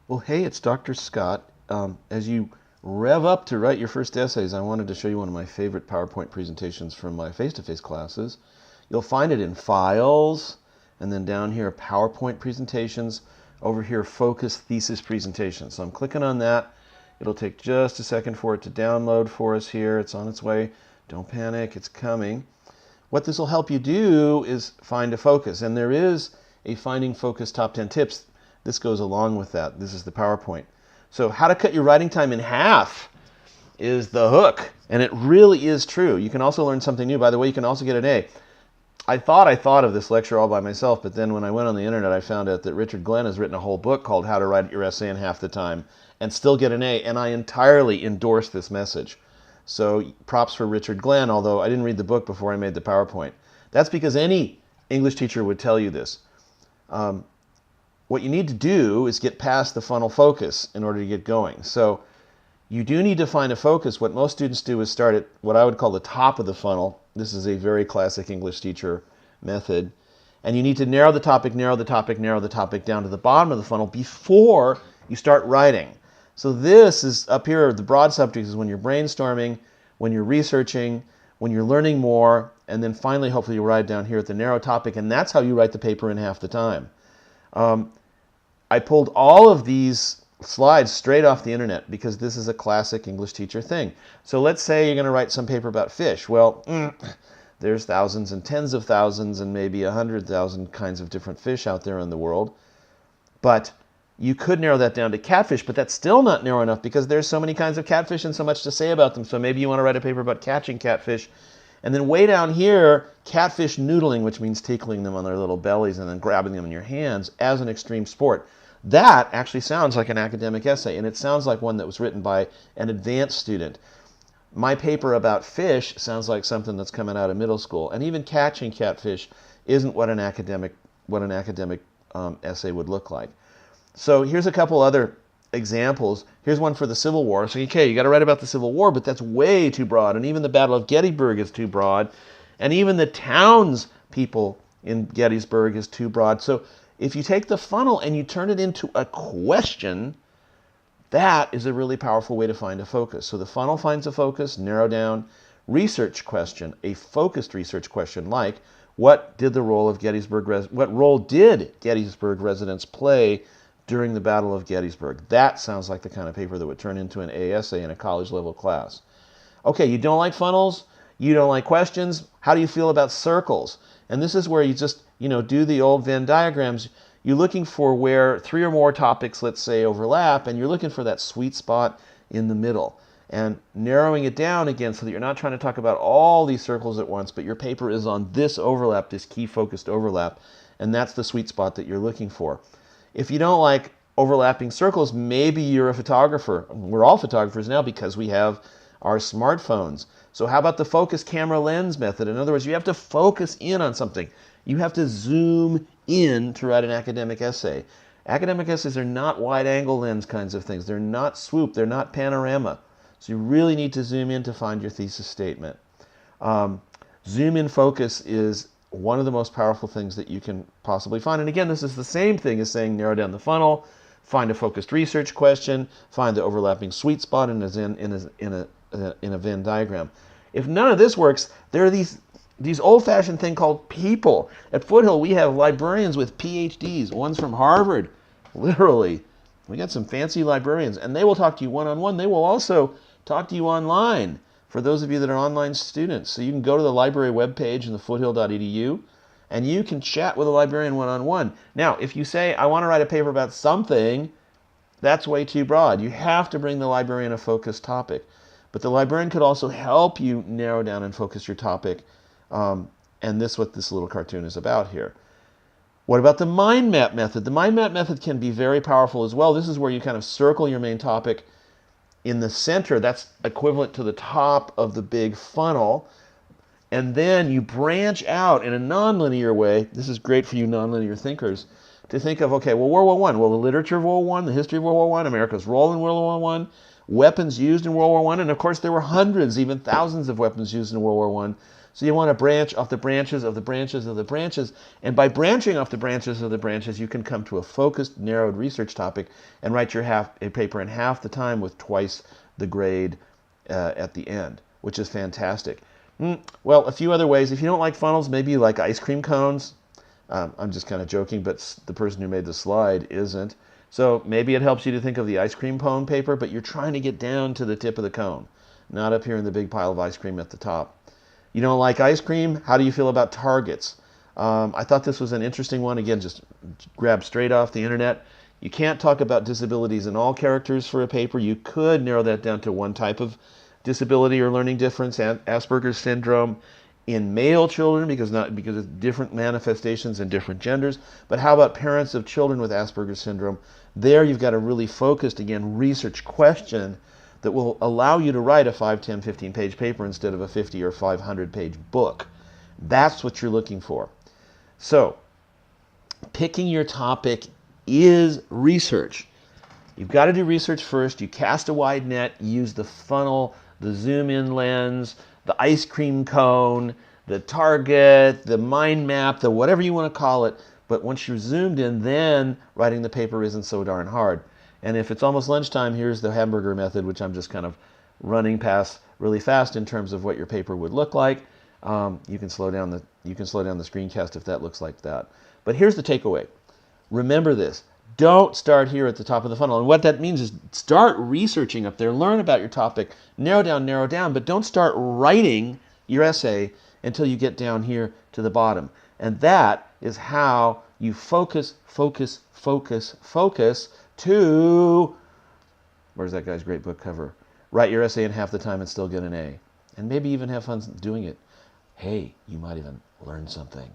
Well, hey, it's Dr. Scott. As you rev up to write your first essays, I wanted to show you one of my favorite PowerPoint presentations from my face-to-face classes. You'll find it in Files, and then down here, PowerPoint presentations. Over here, Focus Thesis Presentation. So I'm clicking on that. It'll take just a second for it to download for us here. It's on its way. Don't panic, it's coming. What this will help you do is find a focus, and there is a Finding Focus Top 10 Tips. This goes along with that. This is the PowerPoint. So how to cut your writing time in half is the hook, and it really is true. You can also learn something new. By the way, you can also get an A. I thought of this lecture all by myself, but then when I went on the internet, I found out that Richard Glenn has written a whole book called How to Write Your Essay in Half the Time and Still Get an A, and I entirely endorse this message. So props for Richard Glenn, although I didn't read the book before I made the PowerPoint. That's because any English teacher would tell you this. What you need to do is get past the funnel focus in order to get going. So you do need to find a focus. What most students do is start at what I would call the top of the funnel. This is a very classic English teacher method. And you need to narrow the topic, narrow the topic, narrow the topic down to the bottom of the funnel before you start writing. So this is up here, the broad subjects is when you're brainstorming, when you're researching, when you're learning more, and then finally hopefully you write down here at the narrow topic, and that's how you write the paper in half the time. I pulled all of these slides straight off the internet because this is a classic English teacher thing. So let's say you're going to write some paper about fish. Well, there's thousands and tens of thousands and maybe 100,000 kinds of different fish out there in the world. But you could narrow that down to catfish, but that's still not narrow enough because there's so many kinds of catfish and so much to say about them. So maybe you want to write a paper about catching catfish. And then way down here, catfish noodling, which means tickling them on their little bellies and then grabbing them in your hands as an extreme sport. That actually sounds like an academic essay, and it sounds like one that was written by an advanced student. My paper about fish sounds like something that's coming out of middle school, and even catching catfish isn't what an academic essay would look like. So here's a couple other examples. Here's one for the Civil War. So okay, you got to write about the Civil War, but that's way too broad, and even the Battle of Gettysburg is too broad, and even the townspeople in Gettysburg is too broad. So if you take the funnel and you turn it into a question, that is a really powerful way to find a focus. So the funnel finds a focus, narrow down, research question, a focused research question like, what role did Gettysburg residents play during the Battle of Gettysburg? That sounds like the kind of paper that would turn into an A essay in a college level class. Okay, you don't like funnels? You don't like questions? How do you feel about circles? And this is where you just, do the old Venn diagrams. You're looking for where 3 or more topics, let's say, overlap, and you're looking for that sweet spot in the middle. And narrowing it down again so that you're not trying to talk about all these circles at once, but your paper is on this overlap, this key focused overlap, and that's the sweet spot that you're looking for. If you don't like overlapping circles, maybe you're a photographer. We're all photographers now because we have our smartphones. So how about the focus camera lens method? In other words, you have to focus in on something. You have to zoom in to write an academic essay. Academic essays are not wide-angle lens kinds of things. They're not swoop. They're not panorama. So you really need to zoom in to find your thesis statement. Zoom in focus is one of the most powerful things that you can possibly find. And again, this is the same thing as saying narrow down the funnel, find a focused research question, find the overlapping sweet spot in a Venn diagram. If none of this works, there are these old-fashioned thing called people. At Foothill, we have librarians with PhDs. One's from Harvard, literally. We got some fancy librarians, and they will talk to you one-on-one. They will also talk to you online for those of you that are online students. So you can go to the library webpage in the foothill.edu, and you can chat with a librarian one-on-one. Now, if you say, I want to write a paper about something, that's way too broad. You have to bring the librarian a focused topic. But the librarian could also help you narrow down and focus your topic. And this is what this little cartoon is about here. What about the mind map method? The mind map method can be very powerful as well. This is where you kind of circle your main topic in the center. That's equivalent to the top of the big funnel. And then you branch out in a nonlinear way. This is great for you nonlinear thinkers to think of, okay, well, World War I. Well, the literature of World War I, the history of World War I, America's role in World War I, weapons used in World War I, and of course there were hundreds, even thousands of weapons used in World War I. So you want to branch off the branches of the branches of the branches. And by branching off the branches of the branches, you can come to a focused, narrowed research topic and write your a paper in half the time with twice the grade at the end, which is fantastic. Well, a few other ways. If you don't like funnels, maybe you like ice cream cones. I'm just kind of joking, but the person who made the slide isn't. So maybe it helps you to think of the ice cream cone paper, but you're trying to get down to the tip of the cone, not up here in the big pile of ice cream at the top. You don't like ice cream? How do you feel about targets? I thought this was an interesting one. Again, just grabbed straight off the internet. You can't talk about disabilities in all characters for a paper. You could narrow that down to one type of disability or learning difference, Asperger's syndrome, in male children because of different manifestations in different genders. But how about parents of children with Asperger's syndrome? There you've got a really focused, again, research question that will allow you to write a 5, 10, 15-page paper instead of a 50 or 500-page book. That's what you're looking for. So, picking your topic is research. You've got to do research first. You cast a wide net, use the funnel, the zoom-in lens, the ice cream cone, the target, the mind map, the whatever you want to call it. But once you're zoomed in, then writing the paper isn't so darn hard. And if it's almost lunchtime, here's the hamburger method, which I'm just kind of running past really fast in terms of what your paper would look like. You can slow down the screencast if that looks like that. But here's the takeaway. Remember this. Don't start here at the top of the funnel. And what that means is start researching up there. Learn about your topic. Narrow down. But don't start writing your essay until you get down here to the bottom. And that is how you focus to, where's that guy's great book cover? Write your essay in half the time and still get an A. And maybe even have fun doing it. Hey, you might even learn something.